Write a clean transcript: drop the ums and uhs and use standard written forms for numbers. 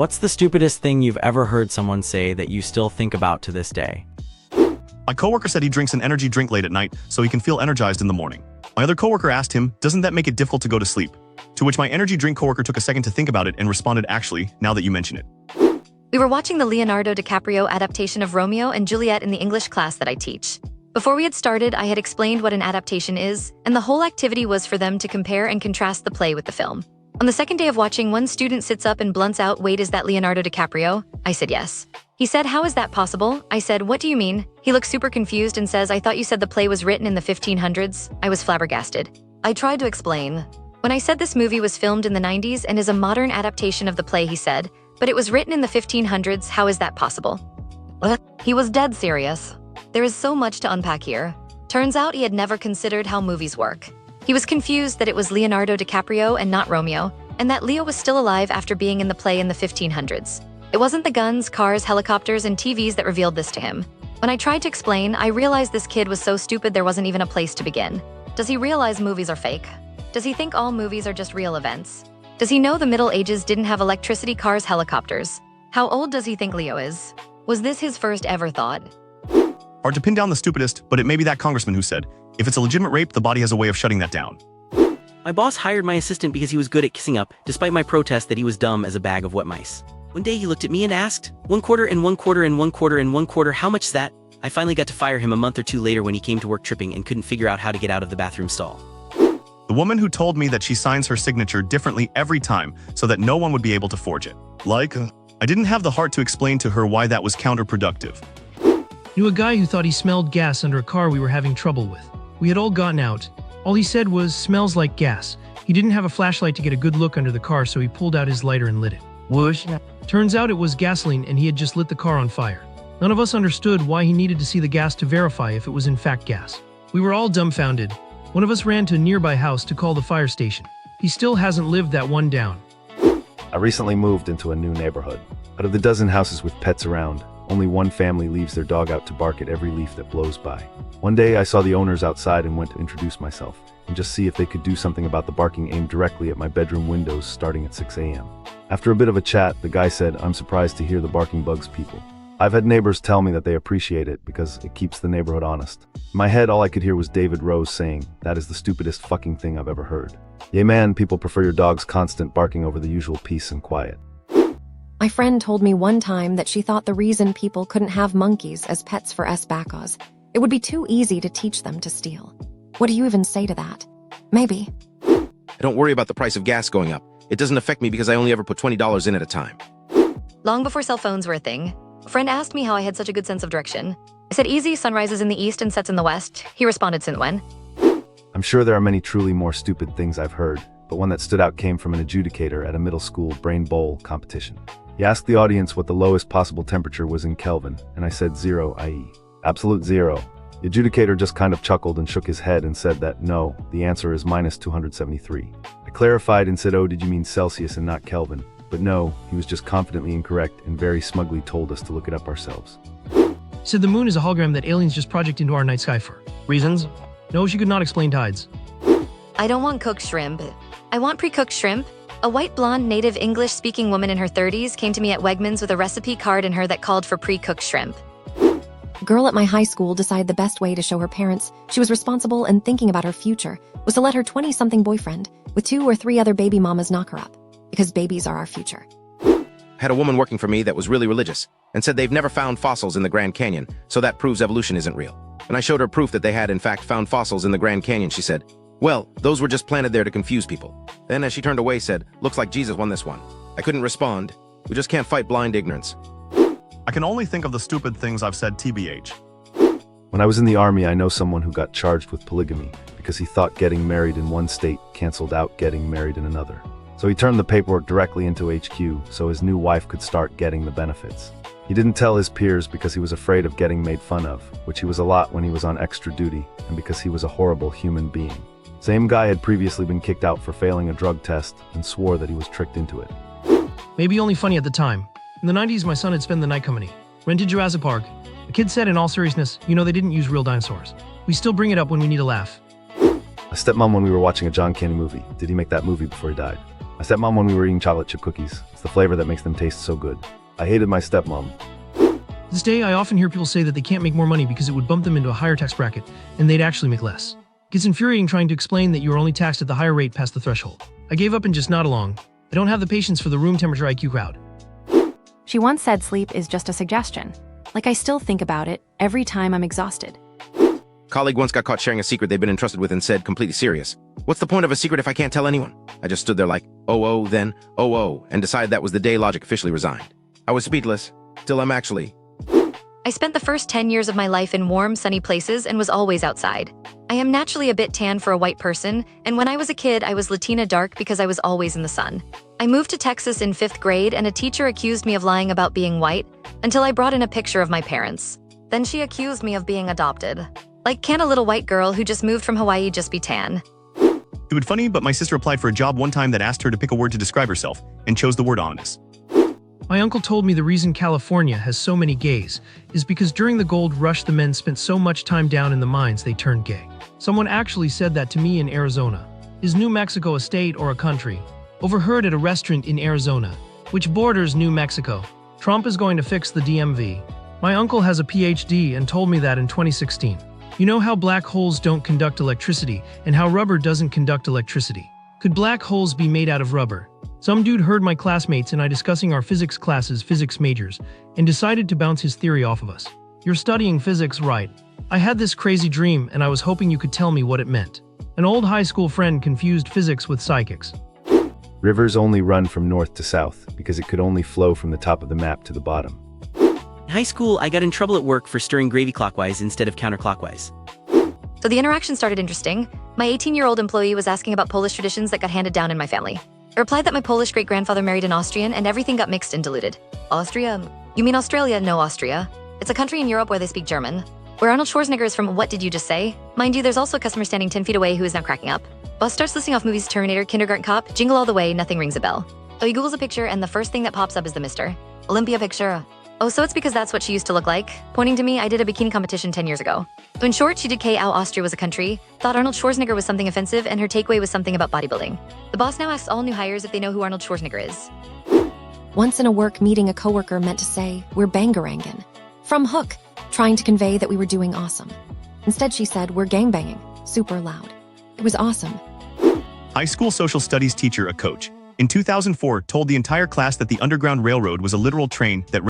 What's the stupidest thing you've ever heard someone say that you still think about to this day? My coworker said he drinks an energy drink late at night so he can feel energized in the morning. My other coworker asked him, doesn't that make it difficult to go to sleep? To which my energy drink coworker took a second to think about it and responded, actually, now that you mention it. We were watching the Leonardo DiCaprio adaptation of Romeo and Juliet in the English class that I teach. Before we had started, I had explained what an adaptation is, and the whole activity was for them to compare and contrast the play with the film. On the second day of watching, one student sits up and blunts out, "Wait, is that Leonardo DiCaprio?" I said yes. He said, "How is that possible?" I said, "What do you mean?" He looked super confused and says, "I thought you said the play was written in the 1500s. I was flabbergasted. I tried to explain. When I said this movie was filmed in the 90s and is a modern adaptation of the play, he said, "But it was written in the 1500s, how is that possible?" He was dead serious. There is so much to unpack here. Turns out he had never considered how movies work. He was confused that it was Leonardo DiCaprio and not Romeo, and that Leo was still alive after being in the play in the 1500s. It wasn't the guns, cars, helicopters, and TVs that revealed this to him. When I tried to explain, I realized this kid was so stupid there wasn't even a place to begin. Does he realize movies are fake? Does he think all movies are just real events? Does he know the Middle Ages didn't have electricity, cars, helicopters? How old does he think Leo is? Was this his first ever thought? Hard to pin down the stupidest, but it may be that congressman who said, if it's a legitimate rape, the body has a way of shutting that down. My boss hired my assistant because he was good at kissing up, despite my protest that he was dumb as a bag of wet mice. One day he looked at me and asked, 1 quarter and 1 quarter and 1 quarter and 1 quarter, how much's that? I finally got to fire him a month or two later when he came to work tripping and couldn't figure out how to get out of the bathroom stall. The woman who told me that she signs her signature differently every time so that no one would be able to forge it. I didn't have the heart to explain to her why that was counterproductive. Knew a guy who thought he smelled gas under a car we were having trouble with. We had all gotten out. All he said was, "Smells like gas." He didn't have a flashlight to get a good look under the car, so he pulled out his lighter and lit it. Whoosh. Turns out it was gasoline and he had just lit the car on fire. None of us understood why he needed to see the gas to verify if it was in fact gas. We were all dumbfounded. One of us ran to a nearby house to call the fire station. He still hasn't lived that one down. I recently moved into a new neighborhood. Out of the dozen houses with pets around, only one family leaves their dog out to bark at every leaf that blows by. One day I saw the owners outside and went to introduce myself and just see if they could do something about the barking aimed directly at my bedroom windows starting at 6 a.m. After a bit of a chat, the guy said, "I'm surprised to hear the barking bugs people. I've had neighbors tell me that they appreciate it because it keeps the neighborhood honest." In my head, all I could hear was David Rose saying, "That is the stupidest fucking thing I've ever heard." Yay man, people prefer your dog's constant barking over the usual peace and quiet. My friend told me one time that she thought the reason people couldn't have monkeys as pets for Bacos, it would be too easy to teach them to steal. What do you even say to that? Maybe. I don't worry about the price of gas going up. It doesn't affect me because I only ever put $20 in at a time. Long before cell phones were a thing, a friend asked me how I had such a good sense of direction. I said, "Easy, sun rises in the east and sets in the west." He responded, "Since when?" I'm sure there are many truly more stupid things I've heard, but one that stood out came from an adjudicator at a middle school brain bowl competition. He asked the audience what the lowest possible temperature was in Kelvin, and I said 0, i.e. absolute zero. The adjudicator just kind of chuckled and shook his head and said that, no, the answer is -273. I clarified and said, "Oh, did you mean Celsius and not Kelvin?" But no, he was just confidently incorrect and very smugly told us to look it up ourselves. He said the moon is a hologram that aliens just project into our night sky for reasons. No, she could not explain tides. I don't want cooked shrimp. I want pre-cooked shrimp. A white blonde native English-speaking woman in her 30s came to me at Wegmans with a recipe card in her that called for pre-cooked shrimp. A girl at my high school decided the best way to show her parents she was responsible and thinking about her future was to let her 20-something boyfriend with 2 or 3 other baby mamas knock her up. Because babies are our future. I had a woman working for me that was really religious and said they've never found fossils in the Grand Canyon, so that proves evolution isn't real. When I showed her proof that they had in fact found fossils in the Grand Canyon, she said, "Well, those were just planted there to confuse people." Then as she turned away said, "Looks like Jesus won this one." I couldn't respond. We just can't fight blind ignorance. I can only think of the stupid things I've said TBH. When I was in the army, I know someone who got charged with polygamy because he thought getting married in one state canceled out getting married in another. So he turned the paperwork directly into HQ so his new wife could start getting the benefits. He didn't tell his peers because he was afraid of getting made fun of, which he was a lot when he was on extra duty, and because he was a horrible human being. Same guy had previously been kicked out for failing a drug test and swore that he was tricked into it. Maybe only funny at the time. In the 90s, my son had spent the night company. Rented Jurassic Park. The kid said in all seriousness, "You know, they didn't use real dinosaurs." We still bring it up when we need a laugh. My stepmom when we were watching a John Candy movie. Did he make that movie before he died? My stepmom when we were eating chocolate chip cookies. It's the flavor that makes them taste so good. I hated my stepmom. This day, I often hear people say that they can't make more money because it would bump them into a higher tax bracket, and they'd actually make less. It gets infuriating trying to explain that you are only taxed at the higher rate past the threshold. I gave up and just nod along. I don't have the patience for the room temperature IQ crowd. She once said sleep is just a suggestion. Like I still think about it every time I'm exhausted. Colleague once got caught sharing a secret they'd been entrusted with and said, completely serious, "What's the point of a secret if I can't tell anyone?" I just stood there like, oh, then, oh, and decided that was the day logic officially resigned. I was speechless. Till I'm actually... I spent the first 10 years of my life in warm, sunny places and was always outside. I am naturally a bit tan for a white person, and when I was a kid, I was Latina dark because I was always in the sun. I moved to Texas in 5th grade, and a teacher accused me of lying about being white until I brought in a picture of my parents. Then she accused me of being adopted. Like, can a little white girl who just moved from Hawaii just be tan? It would funny, but my sister applied for a job one time that asked her to pick a word to describe herself, and chose the word ominous. My uncle told me the reason California has so many gays is because during the gold rush the men spent so much time down in the mines they turned gay. Someone actually said that to me in Arizona. Is New Mexico a state or a country? Overheard at a restaurant in Arizona, which borders New Mexico. Trump is going to fix the DMV. My uncle has a PhD and told me that in 2016. You know how black holes don't conduct electricity and how rubber doesn't conduct electricity. Could black holes be made out of rubber? Some dude heard my classmates and I discussing our physics classes physics majors and decided to bounce his theory off of us. You're studying physics, right? I had this crazy dream and I was hoping you could tell me what it meant. An old high school friend confused physics with psychics. Rivers only run from north to south because it could only flow from the top of the map to the bottom. In high school, I got in trouble at work for stirring gravy clockwise instead of counterclockwise. So the interaction started interesting. My 18-year-old employee was asking about Polish traditions that got handed down in my family. I replied that my Polish great-grandfather married an Austrian and everything got mixed and diluted. Austria? You mean Australia? No, Austria. It's a country in Europe where they speak German. Where Arnold Schwarzenegger is from. What did you just say? Mind you, there's also a customer standing 10 feet away who is now cracking up. Boss starts listing off movies: Terminator, Kindergarten Cop, Jingle All the Way, nothing rings a bell. So he Googles a picture and the first thing that pops up is the Mr. Olympia picture. Oh, so it's because that's what she used to look like? Pointing to me, I did a bikini competition 10 years ago. So in short, she did K out Austria was a country, thought Arnold Schwarzenegger was something offensive, and her takeaway was something about bodybuilding. The boss now asks all new hires if they know who Arnold Schwarzenegger is. Once in a work meeting, a coworker meant to say, "We're bangarangin'," from Hook, trying to convey that we were doing awesome. Instead, she said, "We're gangbanging," super loud. It was awesome. High school social studies teacher, a coach, in 2004 told the entire class that the Underground Railroad was a literal train that